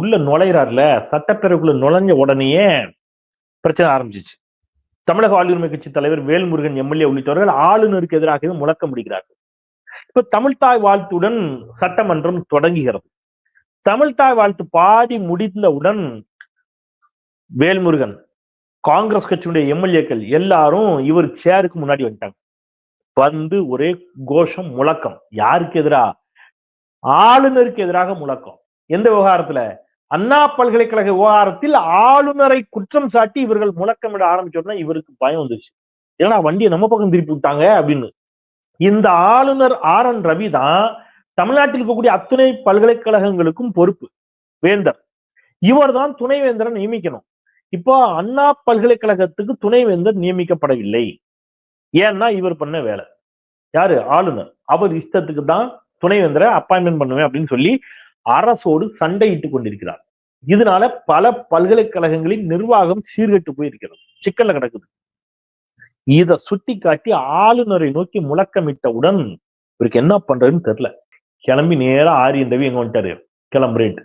உள்ள நுழைகிறார்ல, சட்டப்பேரவைக்குள்ள நுழைஞ்ச உடனேயே பிரச்சனை ஆரம்பிச்சிச்சு. தமிழக ஆளுரிமை கட்சி தலைவர் வேல்முருகன் எம்எல்ஏ உள்ளிட்டவர்கள் ஆளுநருக்கு எதிராகவே முழக்கம் முடிக்கிறார்கள். இப்ப தமிழ்தாய் வாழ்த்துடன் சட்டமன்றம் தொடங்குகிறது. தமிழ்தாய் வாழ்த்து பாடி முடிந்தவுடன் வேல்முருகன், காங்கிரஸ் கட்சியுடைய எம்எல்ஏக்கள் எல்லாரும் இவர் சேருக்கு முன்னாடி வந்துட்டாங்க. வந்து ஒரே கோஷம், முழக்கம். யாருக்கு எதிரா? ஆளுநருக்கு எதிராக முழக்கம். எந்த விவகாரத்துல? அண்ணா பல்கலைக்கழக விவகாரத்தில் ஆளுநரை குற்றம் சாட்டி இவர்கள் முழக்கமிட ஆரம்பிச்சோம்னா இவருக்கு பயம் வந்துருச்சு. ஏன்னா வண்டியை நம்ம பக்கம் திருப்பி விட்டாங்க அப்படின்னு. இந்த ஆளுநர் RN ரவி தான் தமிழ்நாட்டில் இருக்கக்கூடிய அத்துணை பல்கலைக்கழகங்களுக்கும் பொறுப்பு, வேந்தர். இவர் தான் துணைவேந்தரை நியமிக்கணும். இப்போ அண்ணா பல்கலைக்கழகத்துக்கு துணைவேந்தர் நியமிக்கப்படவில்லை. ஏன்னா இவர் பண்ண வேலை. யாரு? ஆளுநர். அவர் இஷ்டத்துக்கு தான் துணைவேந்தரை அப்பாயின்மெண்ட் பண்ணுவேன் அப்படின்னு சொல்லி அரசோடு சண்டையிட்டு கொண்டிருக்கிறார். இதனால பல பல்கலைக்கழகங்களின் நிர்வாகம் சீர்கெட்டு போயிருக்கிறது, சிக்கல்ல கிடக்குது. இதை சுட்டி காட்டி ஆளுநரை நோக்கி முழக்கமிட்டவுடன் இவருக்கு என்ன பண்றதுன்னு தெரியல. கிளம்பி நேரா RN ரவி எங்க வந்துட்டாரு, கிளம்புறேன்.